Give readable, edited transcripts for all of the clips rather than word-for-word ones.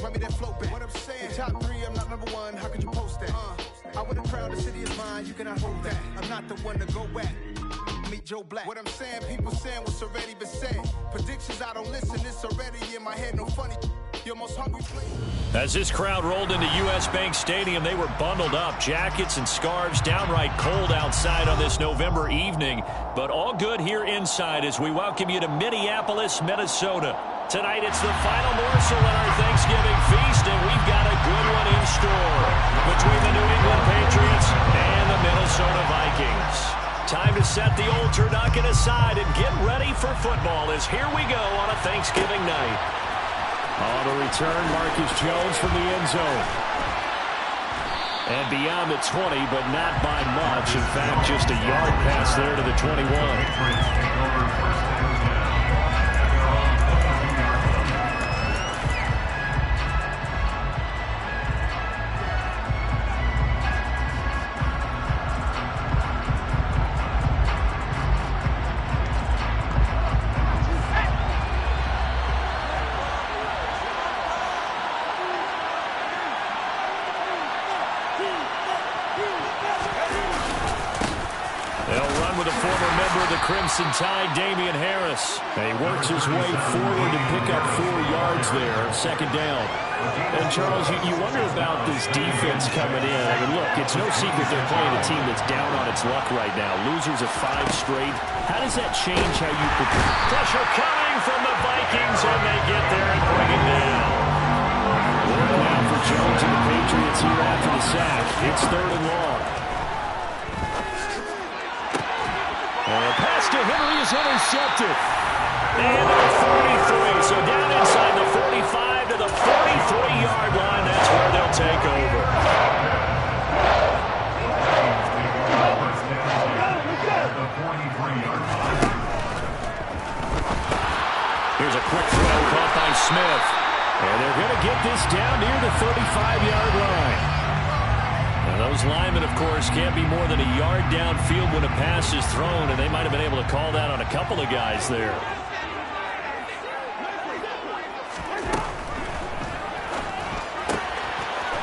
run me that flow back. What I'm saying, top 3, I'm not number 1. How could you post that? I would have crowned the city is mine. You cannot hold that. I'm not the one to go back. Meet Joe Black. What I'm saying, people saying what's already been said. Predictions, I don't listen. It's already in my head. No funny. Your most hungry place. As this crowd rolled into U.S. Bank Stadium, they were bundled up, jackets and scarves, downright cold outside on this November evening, but all good here inside as we welcome you to Minneapolis, Minnesota. Tonight it's the final morsel in our Thanksgiving feast, and we've got a good one in store between the New England Patriots and the Minnesota Vikings. Time to set the old turducken aside and get ready for football as here we go on a Thanksgiving night. On the return, Marcus Jones from the end zone. And beyond the 20, but not by much. In fact, just a yard pass there to the 21. Crimson Tide, Damian Harris. He works his way forward to pick up 4 yards there, second down. And Charles, you wonder about this defense coming in. I mean, look, it's no secret they're playing a team that's down on its luck right now. Losers of 5 straight. How does that change how you prepare? Pressure coming from the Vikings, and they get there and bring it down. One now for Jones and the Patriots here after the sack. It's 3rd and long. And the pass to Henry is intercepted. And at 43, so down inside the 45 to the 43-yard line. That's where they'll take over. Here's a quick throw caught by Smith. And they're going to get this down near the 35-yard line. And those linemen, of course, can't be more than a yard downfield when a pass is thrown, and they might have been able to call that on a couple of guys there.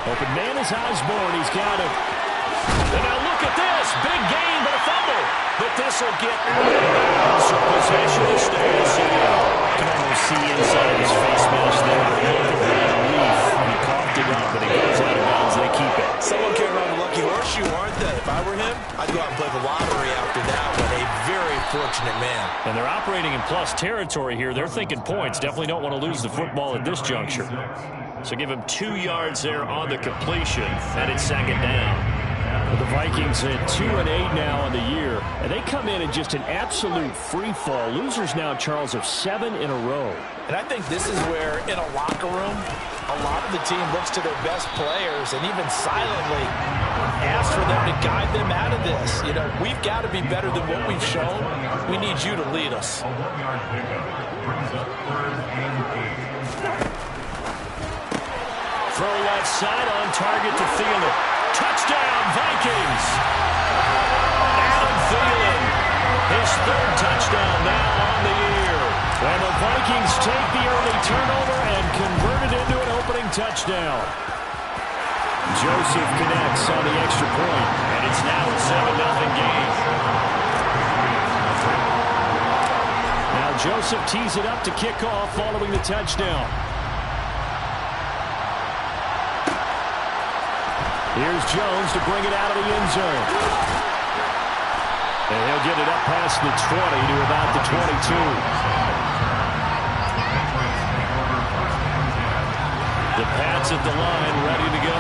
Open man is Osborne. He's got him. And now look at this. Big gain, but a fumble. But this will get out of bounds. So possession stays in. You can almost see inside his face mask there. Relief. He coughed it up, but it goes out of bounds. They keep it. Someone came around a lucky horseshoe, aren't they? If I were him, I'd go out and play the lottery after that one. A very fortunate man. And they're operating in plus territory here. They're thinking points. Definitely don't want to lose the football at this juncture. So give him 2 yards there on the completion, and it's 2nd down. The Vikings at 2-8 now on the year, and they come in just an absolute free fall. Losers now, Charles, of 7 in a row. And I think this is where, in a locker room, a lot of the team looks to their best players and even silently asks for them to guide them out of this. You know, we've got to be better than what we've shown. We need you to lead us. Throw left side on target to Thielen. Touchdown, Vikings! Adam Thielen, his 3rd touchdown now on the year. And the Vikings take the early turnover and convert it into an opening touchdown. Joseph connects on the extra point, and it's now a 7-0 game. Now Joseph tees it up to kick off following the touchdown. Here's Jones to bring it out of the end zone. And he'll get it up past the 20 to about the 22. The Pats at the line ready to go.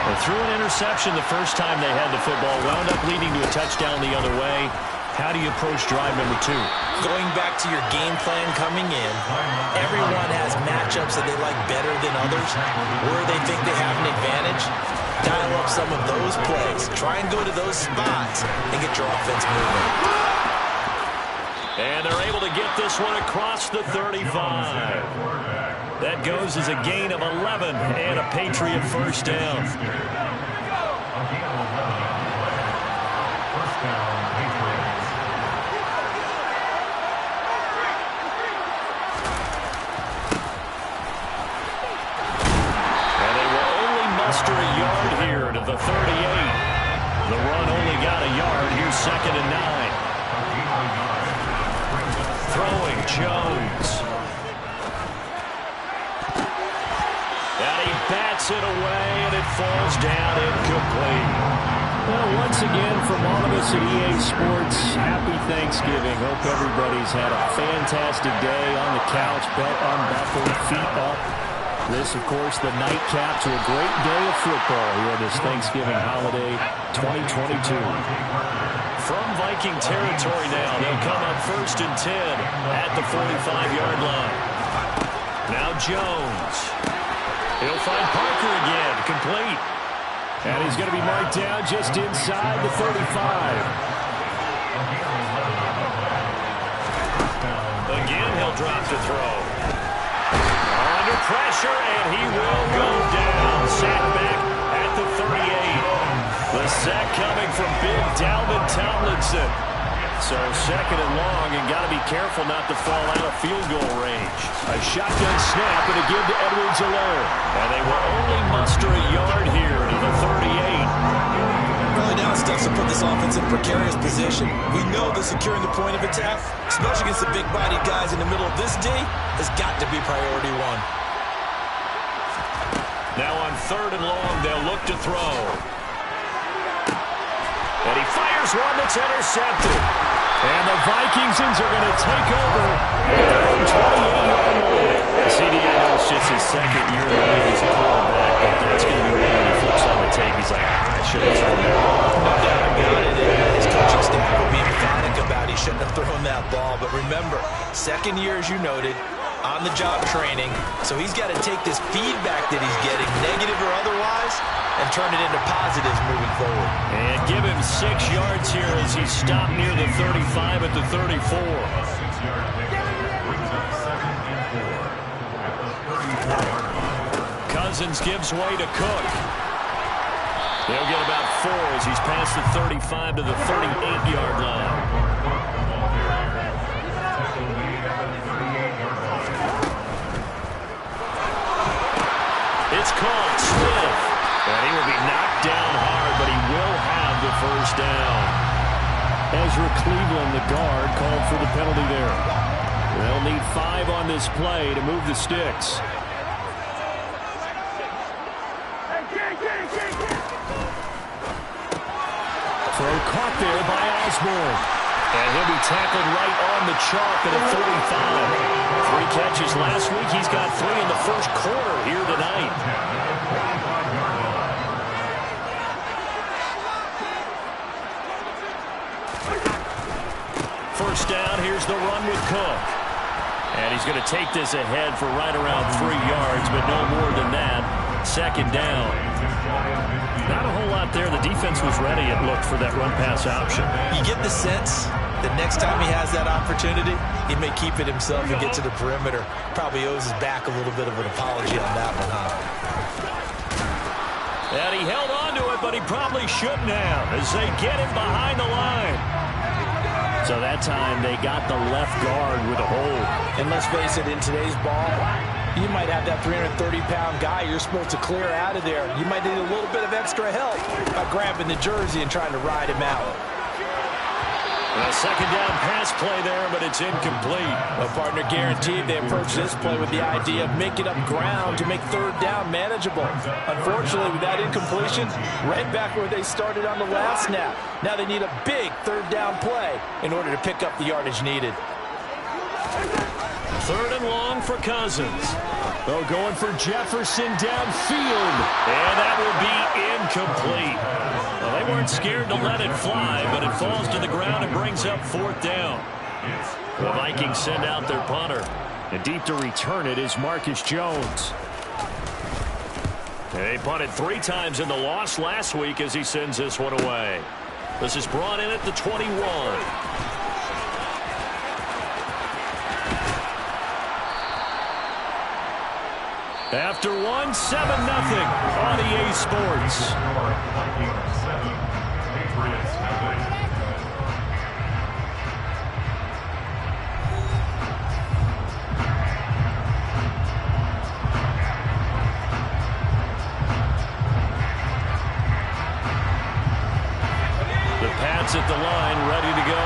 They threw an interception the first time they had the football, wound up leading to a touchdown the other way. How do you approach drive number 2? Going back to your game plan coming in, everyone has matchups that they like better than others, where they think they have an advantage. Dial up some of those plays. Try and go to those spots and get your offense moving. And they're able to get this one across the 35. That goes as a gain of 11 and a Patriot first down. The run only got a yard. Here's 2nd and 9. Throwing Jones. And he bats it away, and it falls down incomplete. Well, once again, from all of us at EA Sports, happy Thanksgiving. Hope everybody's had a fantastic day on the couch, belt unbuckled, feet up. This, of course, the nightcap to a great day of football here this Thanksgiving holiday 2022. From Viking territory now, they'll come up 1st and 10 at the 45-yard line. Now Jones. He'll find Parker again, complete. And he's going to be marked down just inside the 35. Again, he'll drop to throw. Under pressure, and he will go down. Sacked back at the 38. The sack coming from big Dalvin Tomlinson. So 2nd and long, and got to be careful not to fall out of field goal range. A shotgun snap and a give to Edwards-Helaire. And they will only muster a yard here to the 38. Early down stuff to put this offense in a precarious position. We know that securing the point of attack, especially against the big-bodied guys in the middle of this D, has got to be priority one. Now on 3rd and long, they'll look to throw. And he fires one that's intercepted. And the Vikingsons are going to take over at their own 28-yard line. CD, I know it's just his 2nd year in the league as a quarterback, but that's going to be when he flips on the tape. He's like, I should have thrown that. No doubt about it. His coaching staff will be emphatic about he shouldn't have thrown that ball. But remember, 2nd year, as you noted, on-the-job training. So he's got to take this feedback that he's getting, negative or otherwise, and turn it into positives moving forward. And give him 6 yards here as he stopped near the 35 at the 34. Cousins gives way to Cook. They'll get about 4 as he's past the 35 to the 38-yard line. It's caught. Smith. And he will be knocked down hard, but he will have the 1st down. Ezra Cleveland, the guard, called for the penalty there. They'll need 5 on this play to move the sticks. Throw caught there by Osborne. And he'll be tackled right on the chalk at a 45. 3 catches last week. He's got 3 in the 1st quarter here tonight. First down, here's the run with Cook. And he's going to take this ahead for right around 3 yards, but no more than that. 2nd down. Not a whole lot there. The defense was ready, it looked, for that run-pass option. You get the sense that next time he has that opportunity, he may keep it himself and get to the perimeter. Probably owes his back a little bit of an apology on that one, huh? And he held on to it, but he probably shouldn't have as they get him behind the line. So that time they got the left guard with a hold. And let's face it, in today's ball, you might have that 330-pound guy you're supposed to clear out of there. You might need a little bit of extra help by grabbing the jersey and trying to ride him out. A 2nd down pass play there, but it's incomplete. A partner guaranteed they approach this play with the idea of making up ground to make 3rd down manageable. Unfortunately, with that incompletion, right back where they started on the last snap. Now they need a big 3rd down play in order to pick up the yardage needed. 3rd and long for Cousins. Oh, going for Jefferson downfield. And that will be incomplete. Well, they weren't scared to let it fly, but it falls to the ground and brings up 4th down. The Vikings send out their punter. And deep to return it is Marcus Jones. They punted 3 times in the loss last week as he sends this one away. This is brought in at the 21. After 1, 7-0 on EA Sports. Sets at the line, ready to go.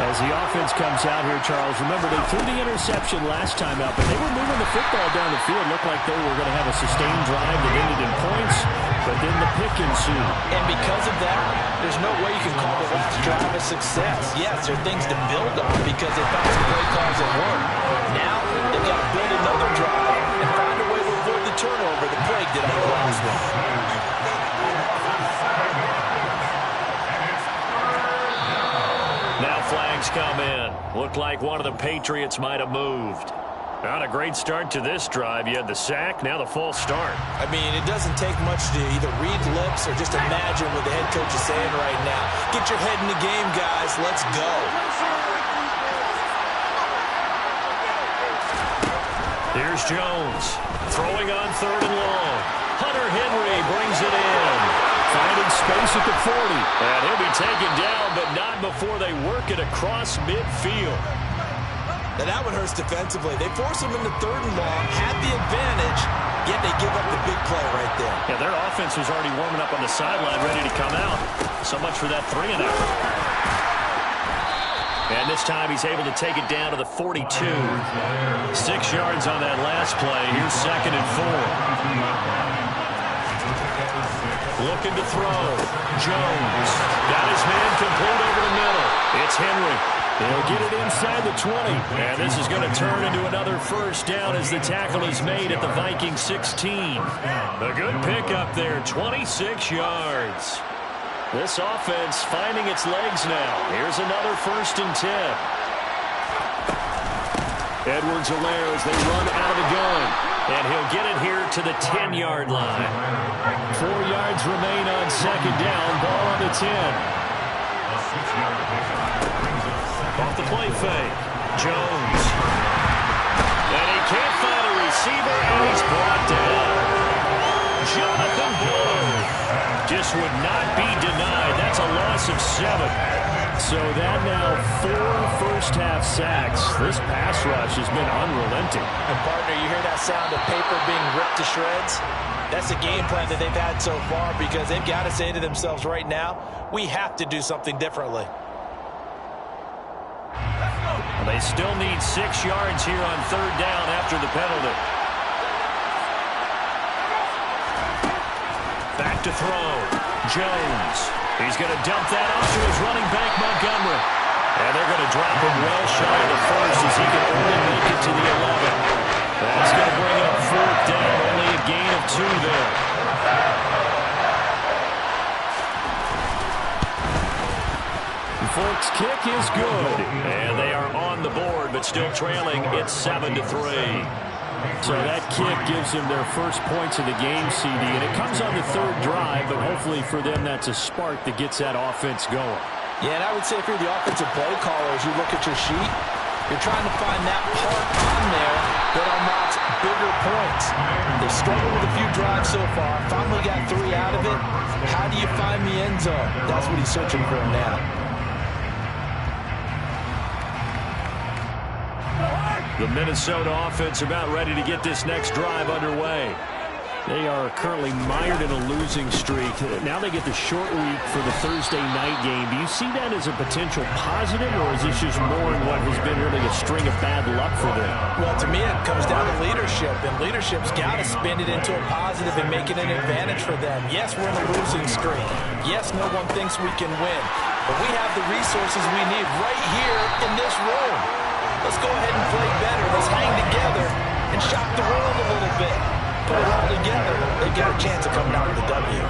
As the offense comes out here, Charles, remember they threw the interception last time out, but they were moving the football down the field. Looked like they were going to have a sustained drive that ended in points, but then the pick ensued. And because of that, there's no way you can call the last drive a success. Yes, there are things to build on because they found some play calls that work. Now, they've got to build another drive and find a way to avoid the turnover that plagued it on the last one. Now flags come in. Looked like one of the Patriots might have moved. Not a great start to this drive. You had the sack, now the false start. I mean, it doesn't take much to either read lips or just imagine what the head coach is saying right now. Get your head in the game, guys. Let's go. Here's Jones. Throwing on 3rd and long. Hunter Henry brings it in. Finding space at the 40. And he'll be taken down, but not before they work it across midfield. Now that one hurts defensively. They force him into 3rd and long, had the advantage, yet they give up the big play right there. Yeah, their offense was already warming up on the sideline, ready to come out. So much for that 3-and-out. And this time he's able to take it down to the 42. 6 yards on that last play. Here's 2nd and 4. Looking to throw. Jones. Got his man complete over the middle. It's Henry. He'll get it inside the 20. And this is going to turn into another first down as the tackle is made at the Vikings 16. A good pickup there, 26 yards. This offense finding its legs now. Here's another 1st and 10. Edwards-Helaire as they run out of the gun. And he'll get it here to the 10-yard line. 4 yards remain on 2nd down. Ball on the 10. Off the play fake. Jones. And he can't find a receiver, and he's brought down. Jonathan Bull just would not be denied. That's a loss of 7. So that now 4 first-half sacks. This pass rush has been unrelenting. And, partner, you hear that sound of paper being ripped to shreds? That's the game plan that they've had so far because they've got to say to themselves right now, we have to do something differently. They still need 6 yards here on 3rd down after the penalty. Back to throw. Jones. He's going to dump that off to his running back, Montgomery. And they're going to drop him well shy of the 1st as he can only make it to the 11. That's going to bring up 4th down. Only a gain of 2 there. Fork's kick is good. And they are on the board, but still trailing. It's 7-3. So that kick gives them their first points of the game, CD. And it comes on the 3rd drive, but hopefully for them that's a spark that gets that offense going. Yeah, and I would say if you're the offensive play caller, as you look at your sheet, you're trying to find that part on there that unlocks bigger points. They've struggled with a few drives so far. Finally got 3 out of it. How do you find the end zone? That's what he's searching for now. The Minnesota offense about ready to get this next drive underway. They are currently mired in a losing streak. Now they get the short week for the Thursday night game. Do you see that as a potential positive, or is this just more in what has been really a string of bad luck for them? Well, to me, it comes down to leadership, and leadership's got to spin it into a positive and make it an advantage for them. Yes, we're in a losing streak. Yes, no one thinks we can win, but we have the resources we need right here in this room. Let's go ahead and play better. Let's hang together and shock the world a little bit. Put it all together. They've got a chance of coming out with a W.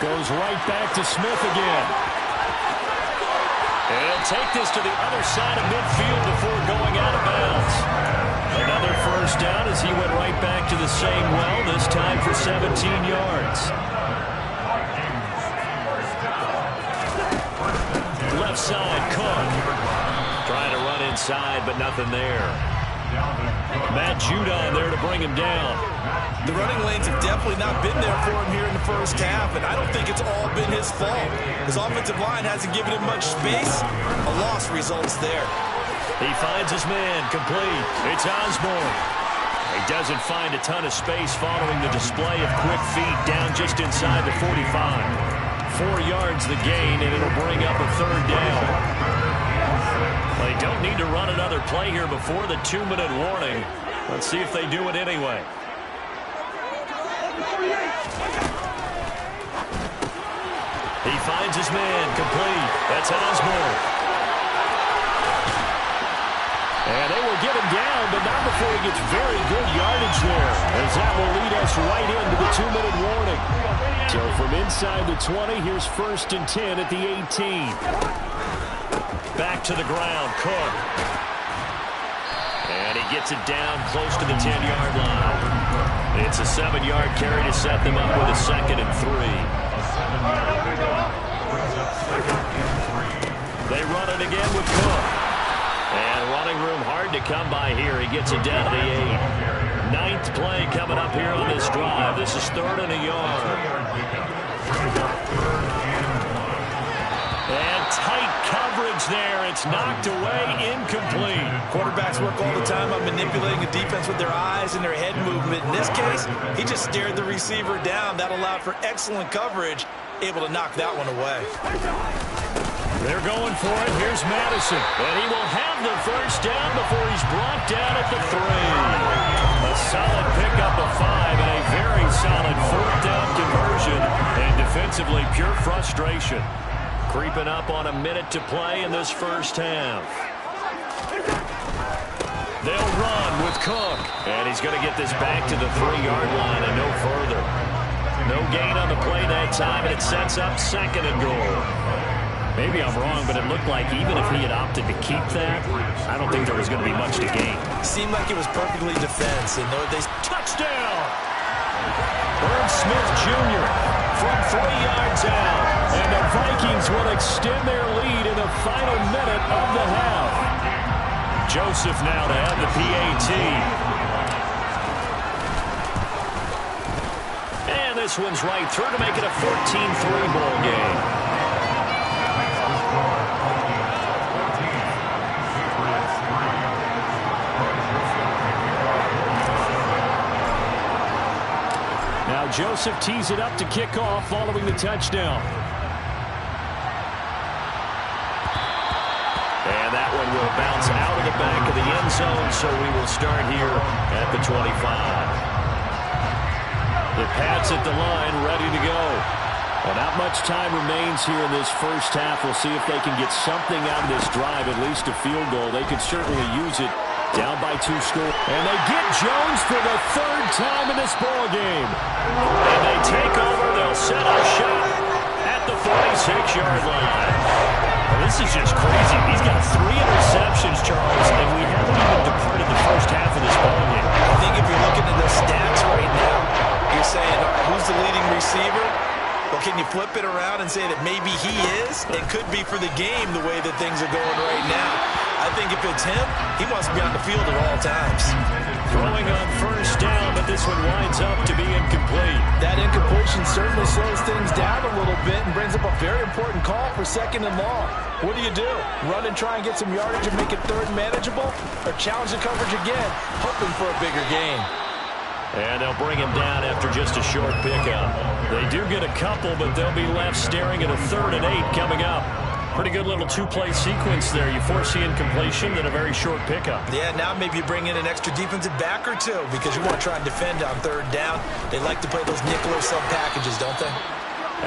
Goes right back to Smith again. And he'll take this to the other side of midfield before going out of bounds. Another first down as he went right back to the same well, this time for 17 yards. Left side, Cook. Trying to run inside, but nothing there. Matt Judon there to bring him down. The running lanes have definitely not been there for him here in the first half, and I don't think it's all been his fault. His offensive line hasn't given him much space. A loss results there. He finds his man complete. It's Osborne. He doesn't find a ton of space following the display of quick feet down just inside the 45. 4 yards the gain, and it'll bring up a third down. They don't need to run another play here before the 2-minute warning. Let's see if they do it anyway. He finds his man, complete. That's Osborne. And they will get him down, but not before he gets very good yardage there, as that will lead us right into the 2-minute warning. So from inside the 20, here's 1st and 10 at the 18. Back to the ground, Cook. And he gets it down close to the 10-yard line. It's a 7-yard carry to set them up with a 2nd and 3. They run it again with Cook. And running room hard to come by here. He gets it down to the 8. 9th play coming up here on this drive. This is 3rd and a yard. And tight coverage there. It's knocked away, incomplete. Quarterbacks work all the time on manipulating a defense with their eyes and their head movement. In this case, he just stared the receiver down. That allowed for excellent coverage, able to knock that one away. They're going for it. Here's Madison. And he will have the first down before he's brought down at the 3. A solid pickup of 5 and a very solid 4th down conversion. And defensively, pure frustration. Creeping up on a minute to play in this first half. They'll run with Cook. And he's going to get this back to the 3-yard line and no further. No gain on the play that time, and it sets up 2nd and goal. Maybe I'm wrong, but it looked like even if he had opted to keep that, I don't think there was going to be much to gain. Seemed like it was perfectly defensive. Touchdown! Herb Smith Jr. from 3 yards out. And the Vikings will extend their lead in the final minute of the half. Joseph now to have the PAT. And this one's right through to make it a 14-3 ball game. Now Joseph tees it up to kick off following the touchdown. And that one will bounce out of the back of the end zone, so we will start here at the 25. The Pats at the line, ready to go. Well, not much time remains here in this first half. We'll see if they can get something out of this drive, at least a field goal. They could certainly use it. Down by 2 scores. And they get Jones for the 3rd time in this ball game. And they take over. They'll set up shop at the 46-yard line. Well, this is just crazy. He's got 3 interceptions, Charles, and we haven't even departed the first half of this ball game. I think if you're looking at the stats right now, you're saying, all right, who's the leading receiver? Well, can you flip it around and say that maybe he is? It could be for the game the way that things are going right now. I think if it's him, he wants to be on the field at all times. Throwing on first down, but this one winds up to be incomplete. That incompletion certainly slows things down a little bit and brings up a very important call for 2nd and long. What do? Run and try and get some yardage and make it 3rd manageable? Or challenge the coverage again, hoping for a bigger gain? And they'll bring him down after just a short pickup. They do get a couple, but they'll be left staring at a 3rd and 8 coming up. Pretty good little 2-play sequence there. You force the incompletion, then a very short pickup. Yeah, now maybe you bring in an extra defensive back or 2 because you want to try and defend on 3rd down. They like to play those nickel or sub packages, don't they?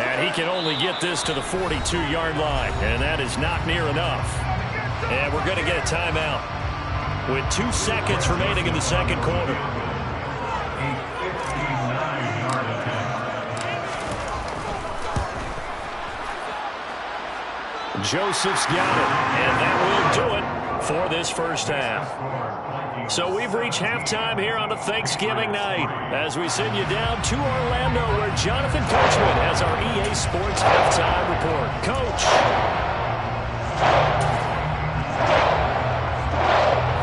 And he can only get this to the 42-yard line, and that is not near enough. And we're going to get a timeout with 2 seconds remaining in the 2nd quarter. Joseph's got it, and that will do it for this first half. So we've reached halftime here on a Thanksgiving night as we send you down to Orlando where Jonathan Coachman has our EA Sports halftime report. Coach.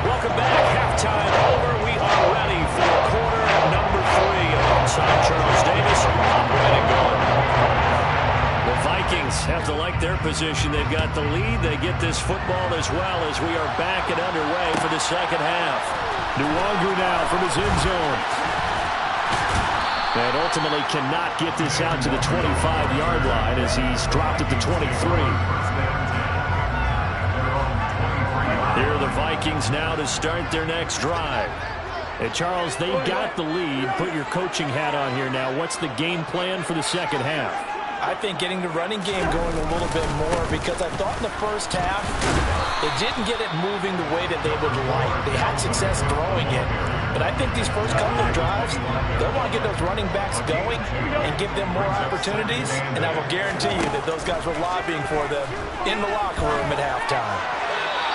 Welcome back. Halftime over. We are ready for quarter number 3 alongside Charles Davis. I'm Brandon Gordon. The Vikings have to like their position. They've got the lead. They get this football as well as we are back and underway for the second half. Nwangu now from his end zone. And ultimately cannot get this out to the 25-yard line as he's dropped at the 23. Here are the Vikings now to start their next drive. And Charles, they've got the lead. Put your coaching hat on here now. What's the game plan for the second half? I think getting the running game going a little bit more, because I thought in the first half they didn't get it moving the way that they would like. They had success throwing it. But I think these first couple of drives, they'll want to get those running backs going and give them more opportunities. And I will guarantee you that those guys were lobbying for them in the locker room at halftime.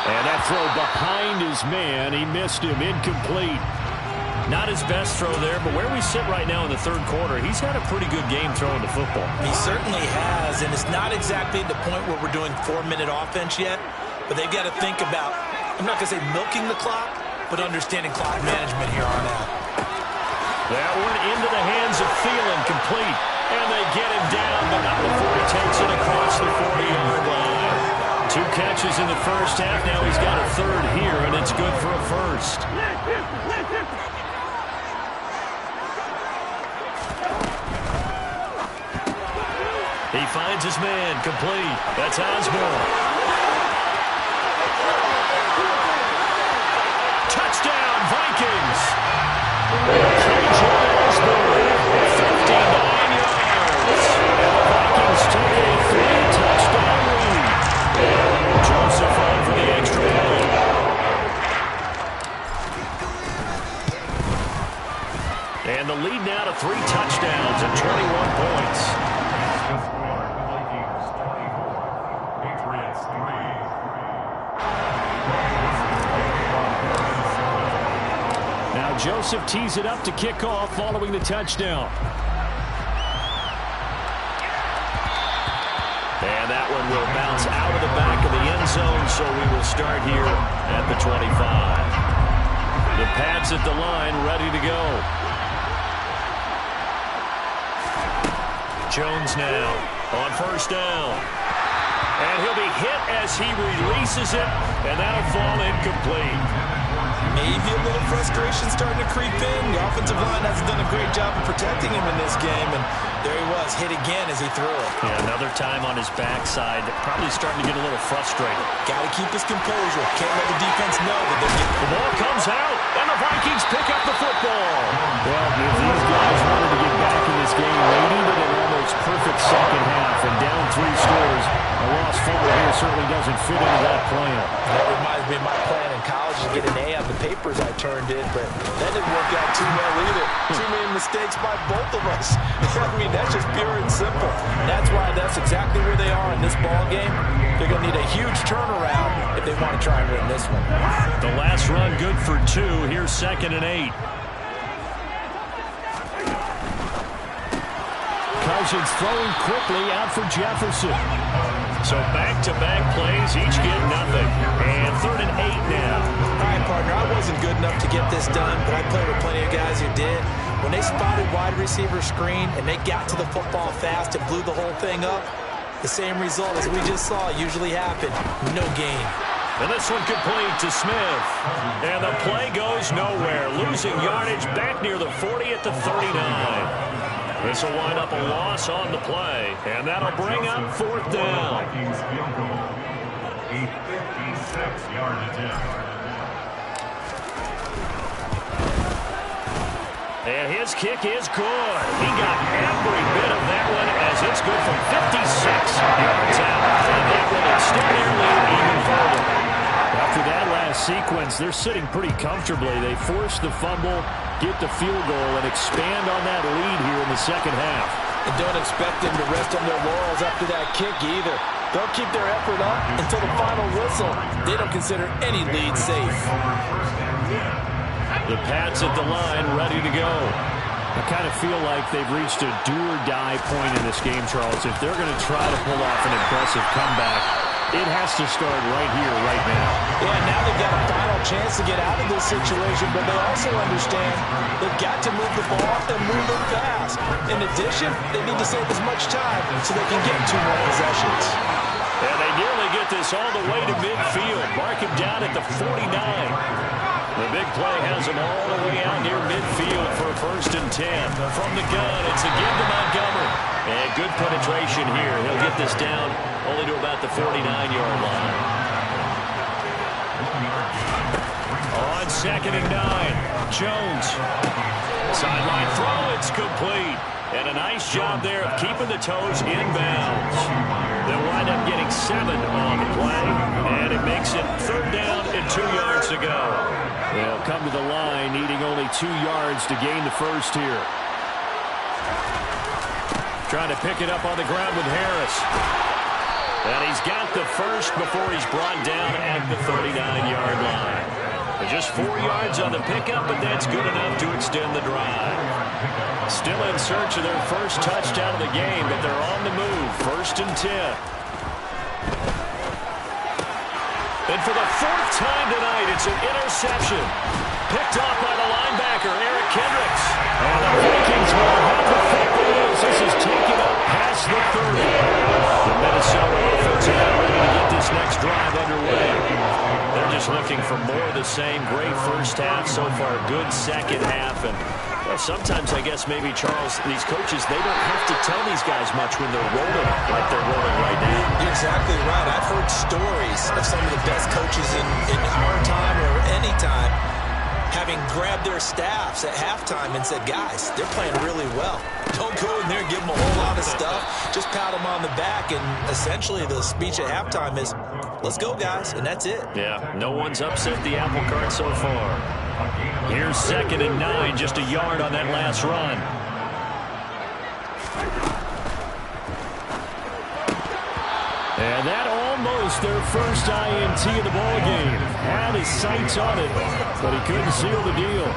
And that throw behind his man, he missed him, incomplete. Not his best throw there, but where we sit right now in the third quarter, he's had a pretty good game throwing the football. He certainly has, and it's not exactly the point where we're doing 4-minute offense yet, but they've got to think about, I'm not going to say milking the clock, but understanding clock management here on out. That one into the hands of Thielen, complete, and they get him down, but not before he takes it across the 40-yard line. 2 catches in the first half, now he's got a third here, and it's good for a first. He finds his man, complete. That's Osborne. Touchdown, Vikings. KJ Osborne, 59 yards. And the Vikings take a 3-touchdown lead. Joseph on for the extra point. And the lead now to 3 touchdowns and 21 points. Joseph tees it up to kick off following the touchdown. And that one will bounce out of the back of the end zone, so we will start here at the 25. The Pats at the line, ready to go. Jones now on first down. And he'll be hit as he releases it, and that'll fall incomplete. Maybe a little frustration starting to creep in. The offensive line hasn't done a great job of protecting him in this game, and there he was, hit again as he threw it. Yeah, another time on his backside, probably starting to get a little frustrated. Got to keep his composure. Can't let the defense know that they're getting... The ball comes out, and the Vikings pick up the football. Well, if these guys wanted to get back in this game, they needed an almost perfect second half, and down 3 scores, a lost fumble here certainly doesn't fit into that plan. That reminds me of my plan in college to get an A on the papers I turned in, but that didn't work out too well either. Too many mistakes by both of us. I mean, that's just pure and simple. That's why that's exactly where they are in this ball game. They're going to need a huge turnaround if they want to try and win this one. The last run good for 2. Here's 2nd and 8. Cousins throwing quickly out for Jefferson. So back-to-back plays, each get nothing. And 3rd and 8 now. All right, partner, I wasn't good enough to get this done, but I played with plenty of guys who did. When they spotted wide receiver screen and they got to the football fast and blew the whole thing up, the same result as we just saw usually happened. No gain. And this one complete to Smith. And the play goes nowhere. Losing yardage back near the 40 at the 39. This will wind up a loss on the play, and that'll bring up 4th down. And his kick is good. He got every bit of that one as it's good from 56 yards out. And that will extend their lead even further. After that last sequence, they're sitting pretty comfortably. They force the fumble, get the field goal, and expand on that lead here in the second half. And don't expect them to rest on their laurels after that kick either. They'll keep their effort up until the final whistle. They don't consider any lead safe. The Pats at the line, ready to go. I kind of feel like they've reached a do-or-die point in this game, Charles. If they're going to try to pull off an impressive comeback, it has to start right here, right now. Yeah, now they've got a final chance to get out of this situation, but they also understand they've got to move the ball and move it fast. In addition, they need to save as much time so they can get 2 more possessions. And they nearly get this all the way to midfield. Mark him down at the 49. The big play has him all the way out near midfield for a 1st and 10. From the gun, it's again to Montgomery. And good penetration here. He'll get this down only to about the 49-yard line. On 2nd and 9, Jones. Sideline throw, it's complete. And a nice job there of keeping the toes inbounds. They'll wind up getting 7 on the play. And it makes it 3rd down and 2 yards to go. They'll come to the line needing only 2 yards to gain the first here. Trying to pick it up on the ground with Harris. And he's got the first before he's brought down at the 39-yard line. Just 4 yards on the pickup, but that's good enough to extend the drive. Still in search of their first touchdown of the game, but they're on the move. 1st and 10. And for the 4th time tonight, it's an interception. Picked off by the linebacker, Eric Kendricks. And the Vikings will have the football as this is taken up past the 30. The Minnesota offense is ready to get this next drive underway. They're just looking for more of the same. Great first half so far. Good second half. And well, sometimes, I guess, maybe, Charles, these coaches, they don't have to tell these guys much when they're rolling like they're rolling right now. You're exactly right. I've heard stories of some of the best coaches in our time or any time having grabbed their staffs at halftime and said, guys, they're playing really well. Don't go in there and give them a whole lot of stuff. Just pat them on the back. And essentially the speech at halftime is, let's go, guys. And that's it. Yeah, no one's upset the apple cart so far. Here's 2nd and 9, just a yard on that last run. And that almost their first INT of the ballgame. Had his sights on it, but he couldn't seal the deal.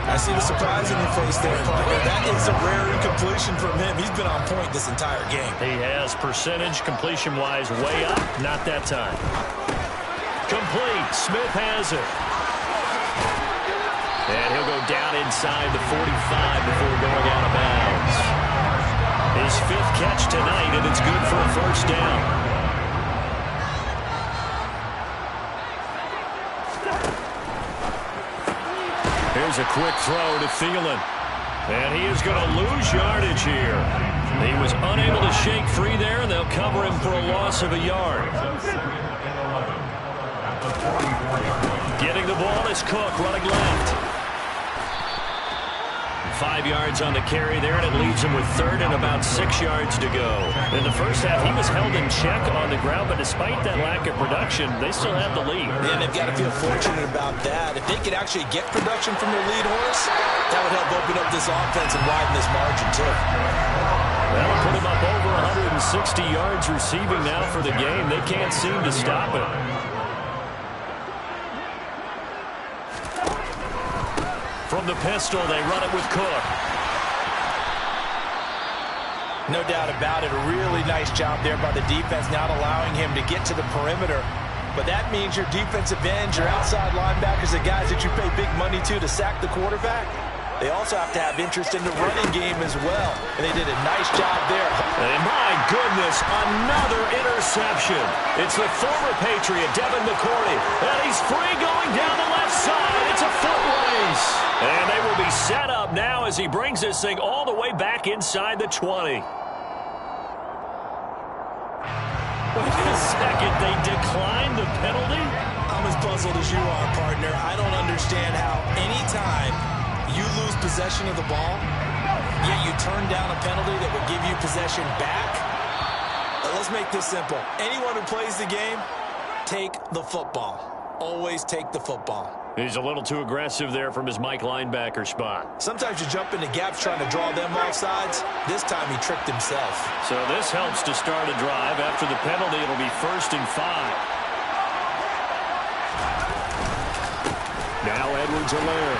I see the surprise in your face there, partner. That is a rare incompletion from him. He's been on point this entire game. He has percentage, completion-wise, way up. Not that time. Complete. Smith has it. And he'll go down inside the 45 before going out of bounds. His 5th catch tonight, and it's good for a 1st down. Here's a quick throw to Thielen. And he is going to lose yardage here. He was unable to shake free there, and they'll cover him for a loss of a yard. Getting the ball is Cook, running left. 5 yards on the carry there, and it leaves him with 3rd and about 6 yards to go. In the first half, he was held in check on the ground, but despite that lack of production, they still have the lead. And they've got to feel fortunate about that. If they could actually get production from their lead horse, that would help open up this offense and widen this margin, too. That'll put him up over 160 yards receiving now for the game. They can't seem to stop it. From the pistol, they run it with Cook. No doubt about it. A really nice job there by the defense, not allowing him to get to the perimeter. But that means your defensive ends, your outside linebackers, the guys that you pay big money to sack the quarterback, they also have to have interest in the running game as well. And they did a nice job there. And my goodness, another interception. It's the former Patriot, Devin McCourty. And he's free going down the left side. It's a foot race. And they will be set up now as he brings this thing all the way back inside the 20. Wait a second, they declined the penalty? I'm as puzzled as you are, partner. I don't understand how any time you lose possession of the ball, yet you turn down a penalty that would give you possession back. Let's make this simple. Anyone who plays the game, take the football. Always take the football. He's a little too aggressive there from his Mike linebacker spot. Sometimes you jump into gaps trying to draw them off sides. This time he tricked himself. So this helps to start a drive. After the penalty, it'll be 1st and 5. Now Edwards-Helaire.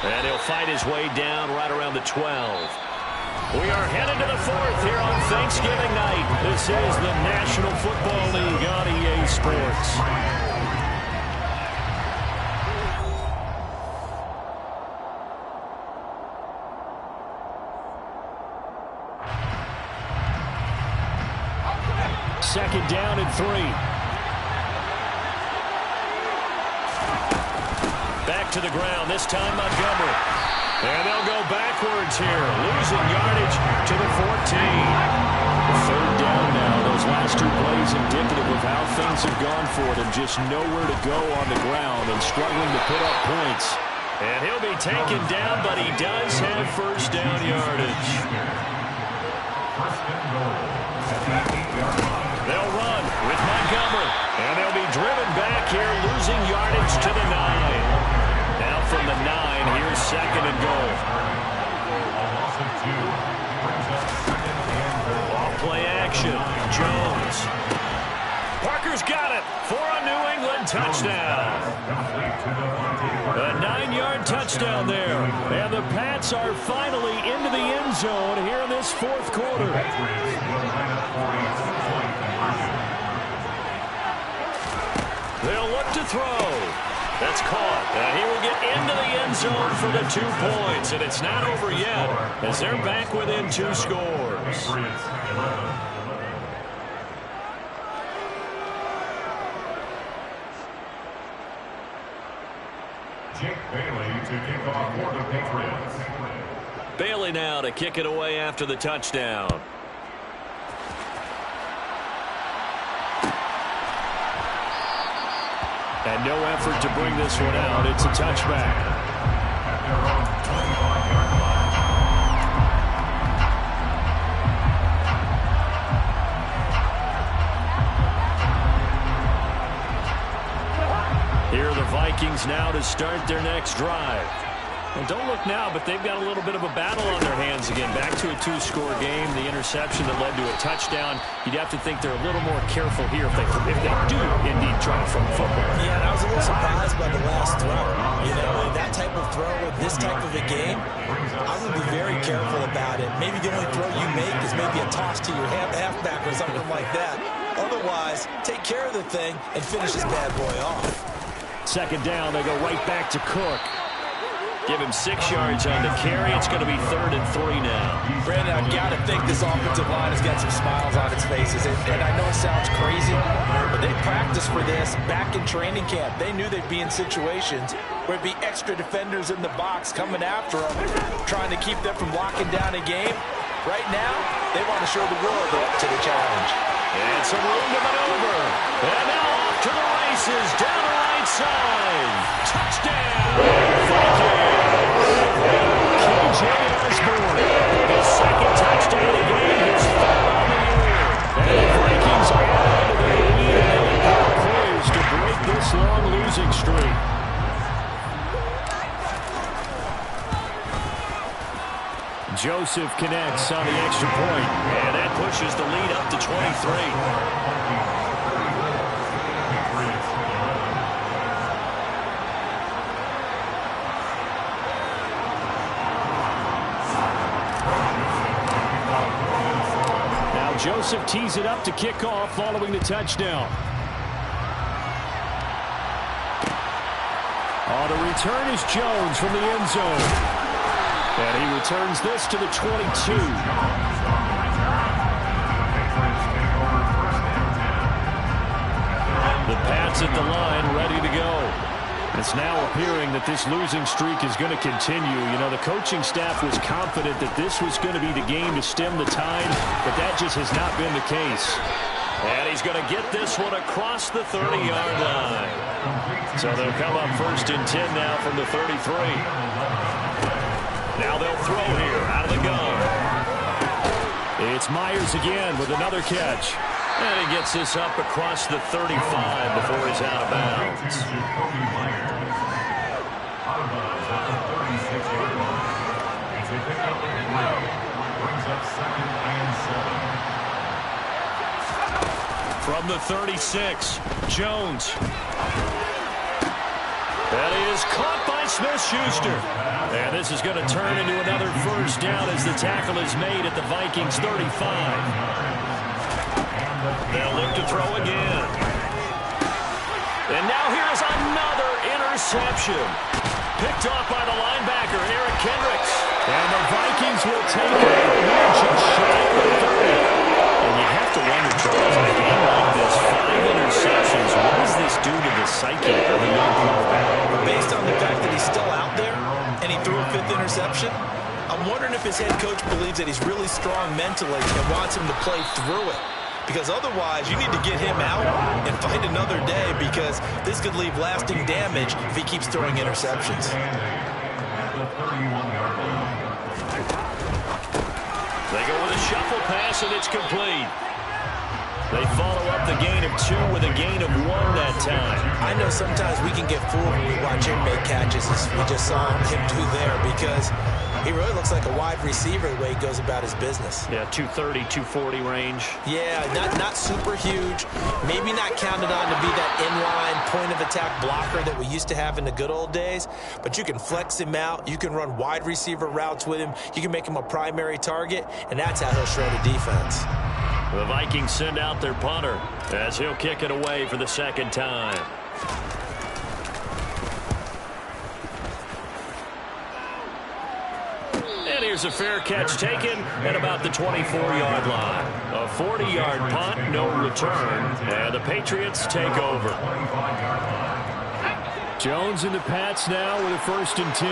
And he'll fight his way down right around the 12. We are headed to the 4th here on Thanksgiving night. This is the National Football League on EA Sports. second down and 3. Back to the ground, this time Montgomery. And they'll go backwards here, losing yardage to the 14. Third down now. Those last two plays indicative of how things have gone for them. Just nowhere to go on the ground and struggling to put up points. And he'll be taken down, but he does have first down yardage. They'll run with Montgomery. And they'll be driven back here, losing yardage to the 9. Now from the 9, here's second and goal. Off-play action. Jones. Parker's got it for a New England touchdown. A 9-yard touchdown there. And the Pats are finally into the end zone here in this fourth quarter. They'll look to throw. That's caught. And he will get into the end zone for the 2 points. And it's not over yet as they're back within 2 scores. Jake Bailey to kick off for the Patriots. Bailey now to kick it away after the touchdown. And no effort to bring this one out. It's a touchback. Here are the Vikings now to start their next drive. And don't look now, but they've got a little bit of a battle on their hands again. Back to a 2-score game. The interception that led to a touchdown. You'd have to think they're a little more careful here if they do indeed try to throw football. Yeah, and I was a little surprised by the last throw. You know, that type of throw with this type of a game, I would be very careful about it. Maybe the only throw you make is maybe a toss to your halfback or something like that. Otherwise, take care of the thing and finish this bad boy off. Second down, they go right back to Cook. Give him 6 yards on the carry. It's going to be 3rd and 3 now. Brandon, I've got to think this offensive line has got some smiles on its faces. And I know it sounds crazy, but they practiced for this back in training camp. They knew they'd be in situations where it'd be extra defenders in the box coming after them, trying to keep them from locking down a game. Right now, they want to show the world they're up to the challenge. And some room to maneuver. And now off to the races, down the right side. Touchdown, Vikings. K.J. Osborne. His second touchdown of the game. His 3rd on the year. And the Vikings add on to their lead. And they are poised to break this long losing streak. Joseph connects on the extra point. And that pushes the lead up to 23. Joseph tees it up to kick off following the touchdown. On the return is Jones from the end zone. And he returns this to the 22. The Pats at the line ready to go. It's now appearing that this losing streak is going to continue. You know, the coaching staff was confident that this was going to be the game to stem the tide, but that just has not been the case. And he's going to get this one across the 30-yard line. So they'll come up 1st and 10 now from the 33. Now they'll throw here out of the gun. It's Myers again with another catch. And he gets this up across the 35 before he's out of bounds. From the 36, Jones. That is caught by Smith-Schuster. And this is going to turn into another first down as the tackle is made at the Vikings 35. They'll look to throw again. And now here's another interception. Picked off by the linebacker, Eric Kendricks. And the Vikings will take it. They're just shy of 30. And you have to wonder reminder, Charles, in a game like this, 5 interceptions. What does this do to the psyche of a young quarterback? Based on the fact that he's still out there and he threw a 5th interception, I'm wondering if his head coach believes that he's really strong mentally and wants him to play through it. Because otherwise, you need to get him out and fight another day, because this could leave lasting damage if he keeps throwing interceptions. They go with a shuffle pass, and it's complete. They follow up the gain of 2 with a gain of 1 that time. I know sometimes we can get fooled when we watch him make catches, as we just saw him do there, because he really looks like a wide receiver the way he goes about his business. Yeah, 230, 240 range. Yeah, not super huge. Maybe not counted on to be that inline point-of-attack blocker that we used to have in the good old days, but you can flex him out. You can run wide receiver routes with him. You can make him a primary target, and that's how he'll shred a defense. The Vikings send out their punter as he'll kick it away for the 2nd time. And here's a fair catch taken at about the 24-yard line. A 40-yard punt, no return, and the Patriots take over. Jones and the Pats now with a 1st and 10.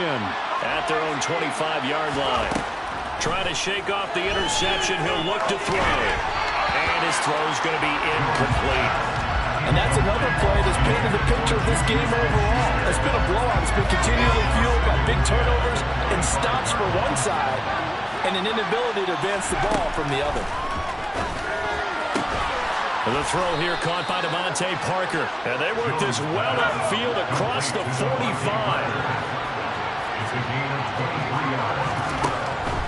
At their own 25-yard line. Trying to shake off the interception. He'll look to throw. And his throw's going to be incomplete. And that's another play that's painted the picture of this game overall. It's been a blowout. It's been continually fueled by big turnovers and stops for one side and an inability to advance the ball from the other. The throw here caught by Devontae Parker. And they work this well upfield across the 45.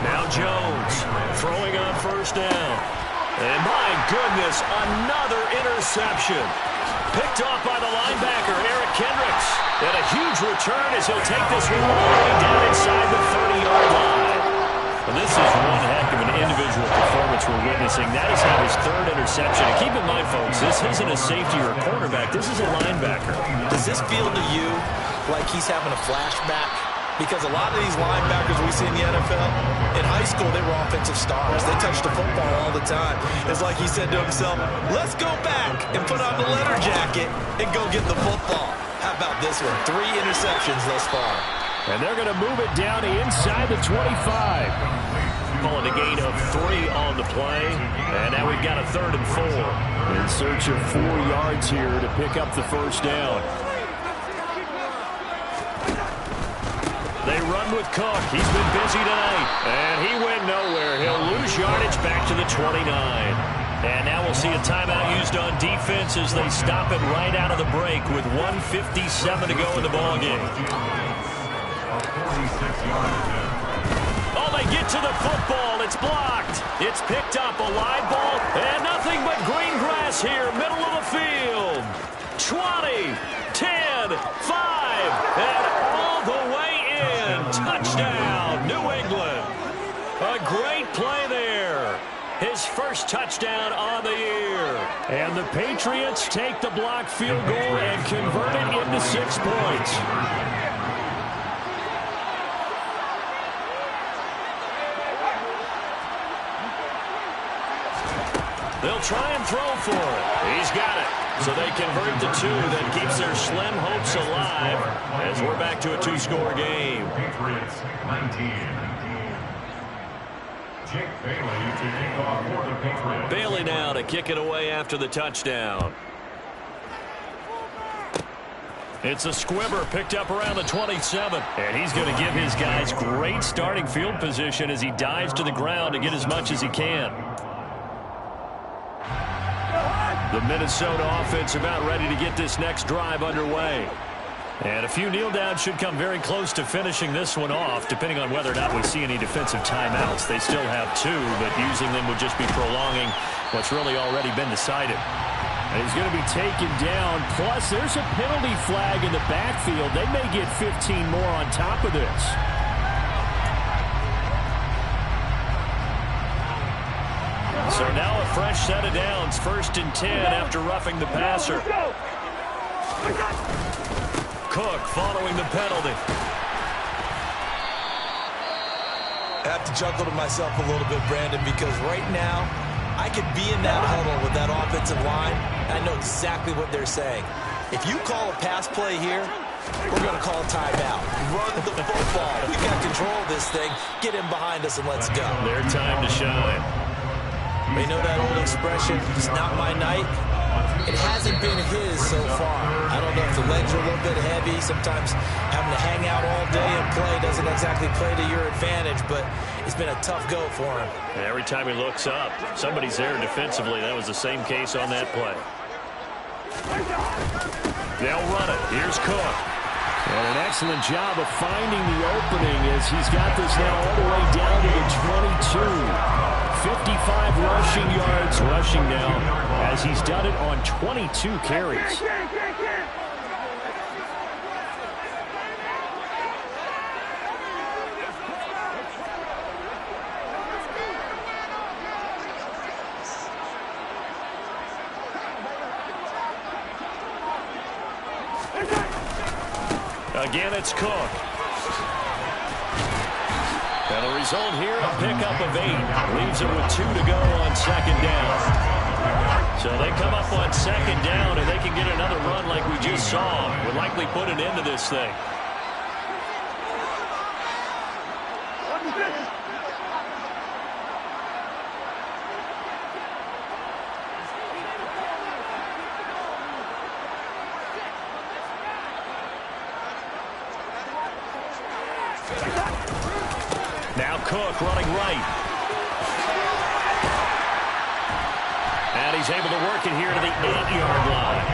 Now Jones throwing on 1st down. And my goodness, another interception. Picked off by the linebacker, Eric Kendricks. And a huge return as he'll take this one all the way down inside the 30-yard line. Well, this is one heck of an individual performance we're witnessing. That is now his 3rd interception. And keep in mind, folks, this isn't a safety or a cornerback. This is a linebacker. Does this feel to you like he's having a flashback? Because a lot of these linebackers we see in the NFL, in high school, they were offensive stars. They touched the football all the time. It's like he said to himself, let's go back and put on the letter jacket and go get the football. How about this one? 3 interceptions thus far. And they're going to move it down inside the 25. Calling a gain of 3 on the play. And now we've got a 3rd and 4. In search of 4 yards here to pick up the 1st down. They run with Cook. He's been busy tonight. And he went nowhere. He'll lose yardage back to the 29. And now we'll see a timeout used on defense as they stop it right out of the break with 1:57 to go in the ballgame. Oh, they get to the football. It's blocked. It's picked up. A live ball. And nothing but green grass here, middle of the field. 20, 10, 5, and all the way in. Touchdown, New England. A great play there. His first touchdown on the year. And the Patriots take the blocked field goal and convert it into 6 points. They'll try and throw for it. He's got it. So they convert the 2. That keeps their slim hopes alive as we're back to a 2-score game. Patriots 19. Jake Bailey to kick off for the Patriots. Bailey now to kick it away after the touchdown. It's a squibber picked up around the 27. And he's going to give his guys great starting field position as he dives to the ground to get as much as he can. The Minnesota offense about ready to get this next drive underway. And a few kneel downs should come very close to finishing this one off, depending on whether or not we see any defensive timeouts. They still have 2, but using them would just be prolonging what's really already been decided. And he's going to be taken down. Plus, there's a penalty flag in the backfield. They may get 15 more on top of this. So now a fresh set of downs, 1st and 10 after roughing the passer. Cook following the penalty. I have to chuckle to myself a little bit, Brandon, because right now I could be in that huddle with that offensive line, and I know exactly what they're saying. If you call a pass play here, we're going to call a timeout. Run the football. We've got control of this thing. Get him behind us and let's go. Their time to shine. You know that old expression, it's not my night? It hasn't been his so far. I don't know if the legs are a little bit heavy. Sometimes having to hang out all day and play doesn't exactly play to your advantage, but it's been a tough go for him. And every time he looks up, somebody's there defensively. That was the same case on that play. They'll run it. Here's Cook. And an excellent job of finding the opening as he's got this now all the way down to the 22. 55 rushing yards rushing now as he's done it on 22 carries. Again, it's Cook. And the result here, a pickup of 8. Leaves it with 2 to go on second down. So they come up on second down, and they can get another run like we just saw. Would likely put an end to this thing. Now Cook running right. And he's able to work it here to the 8-yard line.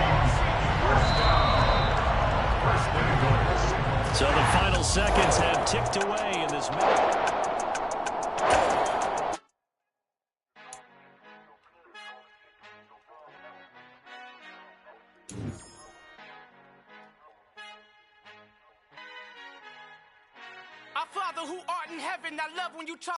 So the final seconds have ticked away in this match. Our Father who art in heaven, I love when you talk.